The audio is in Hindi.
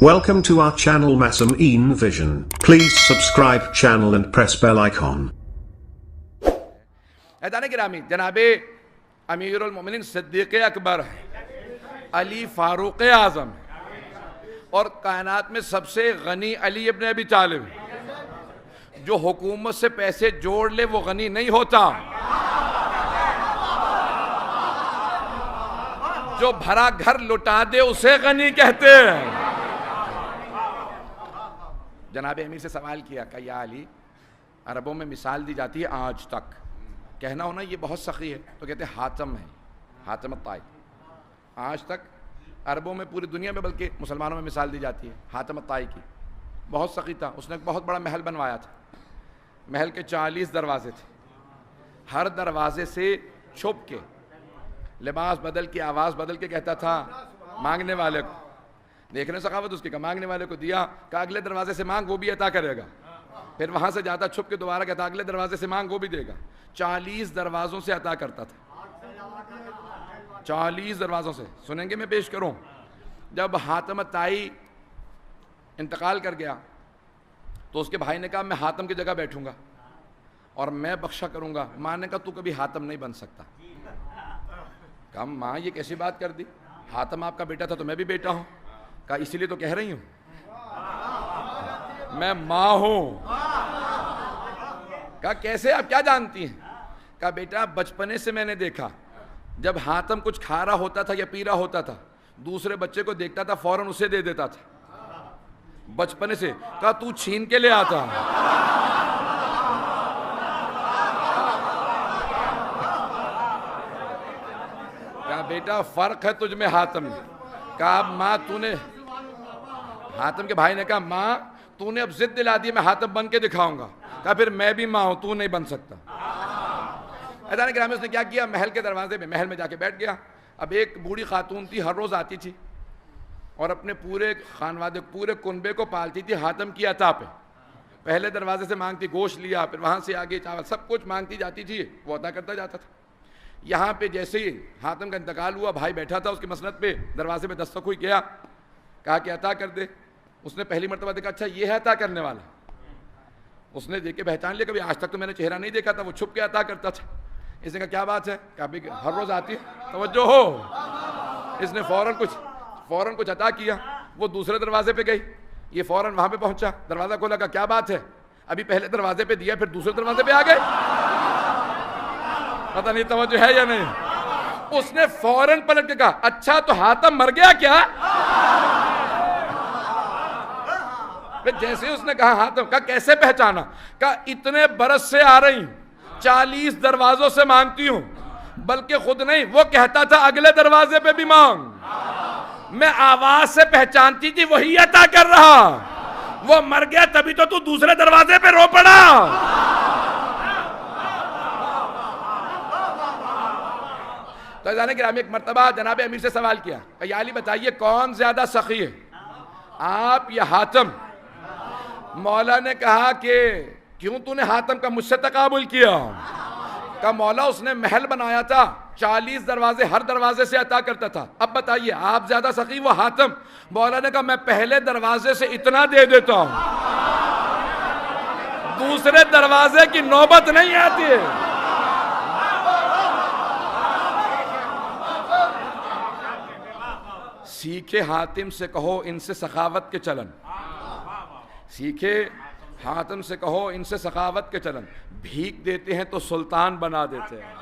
Welcome to our channel Masameen Vision. Please subscribe channel and press bell icon. ऐदान गिरामी जनाबे अमीरुल मोमिनीन सिद्दीक़ अकबर अली फारूक आज़म और कायनात में सबसे गनी अली इब्न अबी तालिब। जो हुकूमत से पैसे जोड़ ले वो गनी नहीं होता, जो भरा घर लुटा दे उसे गनी कहते हैं। जनाब अमीर से सवाल किया कि या अली, अरबों में मिसाल दी जाती है आज तक, कहना होना ये बहुत सखी है, तो कहते हैं हातम है, हातम ताई। आज तक अरबों में, पूरी दुनिया में, बल्कि मुसलमानों में मिसाल दी जाती है हातम ताई की। बहुत सखी था, उसने एक बहुत बड़ा महल बनवाया था। महल के 40 दरवाजे थे, हर दरवाजे से छुप के लिबास बदल के, आवाज़ बदल के कहता था मांगने वाले को, देखने सखावत उसकी का, मांगने वाले को दिया, कहा अगले दरवाजे से मांग वो भी अता करेगा। फिर वहां से जाता छुप के, दोबारा कहता अगले दरवाजे से मांग वो भी देगा। 40 दरवाजों से अता करता था, 40 दरवाजों से। सुनेंगे, मैं पेश करूं। जब हातम ताई इंतकाल कर गया तो उसके भाई ने कहा मैं हातम की जगह बैठूंगा और मैं बख्शा करूंगा। माँ ने कहा तू कभी हातम नहीं बन सकता। कहा माँ ये कैसी बात कर दी, हातम आपका बेटा था तो मैं भी बेटा हूं। कहा इसीलिए तो कह रही हूं, मैं मां हूं। कहा कैसे, आप क्या जानती हैं? कहा बेटा बचपने से मैंने देखा, जब हातम कुछ खा रहा होता था या पी रहा होता था, दूसरे बच्चे को देखता था फौरन उसे दे देता था, बचपने से। कहा तू छीन के ले आता। कहा बेटा फर्क है तुझ में हातम में। कहा माँ तूने, हातम के भाई ने कहा माँ तूने अब जिद दिला दी, मैं हातम बन के दिखाऊंगा। कहा फिर मैं भी माँ हूं, तू नहीं बन सकता। ऐदान गिरामी उसने क्या किया, महल के दरवाजे में, महल में जाके बैठ गया। अब एक बूढ़ी खातून थी, हर रोज आती थी और अपने पूरे खानवादे, पूरे कुनबे को पालती थी हातम की अता पे। पहले दरवाजे से मांगती, गोश्त लिया, फिर वहां से आगे चावल, सब कुछ मांगती जाती थी, वो अता करता जाता था। यहाँ पे जैसे ही हातम का इंतकाल हुआ, भाई बैठा था उसकी मसनद पे, दरवाजे पे दस्तक हुई, गया, कहा कि अता कर दे। उसने पहली मरतबा देखा, अच्छा ये है अता करने वाला। उसने देख के पहचान लिया, कभी आज तक तो मैंने चेहरा नहीं देखा था, वो छुप के अता करता था। इसने कहा क्या बात है? कहा हर रोज आती है, तवज्जो हो। इसने फौरन कुछ अता किया। वो दूसरे दरवाजे पे गई, ये फौरन वहां पे पहुंचा, दरवाजा खोला, कहा क्या बात है? अभी पहले दरवाजे पे दिया, फिर दूसरे दरवाजे पे आ गए, पता नहीं तवज्जो है या नहीं। उसने फौरन पलट के कहा अच्छा तो हातम मर गया क्या? जैसे उसने कहा हातम, का कैसे पहचाना? कहा इतने बरस से आ रही, 40 दरवाजों से मांगती हूं, बल्कि खुद नहीं, वो कहता था अगले दरवाजे पे भी मांग। मैं आवाज से पहचानती थी वही अता कर रहा। वो मर गया तभी तो तू दूसरे दरवाजे पे रो पड़ा। तो जाने गिरामी एक मर्तबा जनाब अमीर से सवाल किया, या अली बताइए कौन ज्यादा सखी है, आप या हातम? मौला ने कहा कि क्यों तूने हातम का मुझसे तकाबुल किया? कहा मौला उसने महल बनाया था, 40 दरवाजे, हर दरवाजे से अता करता था, अब बताइए आप ज्यादा सखी वो हातम? मौला ने कहा मैं पहले दरवाजे से इतना दे देता हूं, दूसरे दरवाजे की नौबत नहीं आती है। सीखे हातिम से कहो इनसे सखावत के चलन, सीखे हातिम से कहो इनसे सखावत के चलन। भीख देते हैं तो सुल्तान बना देते हैं।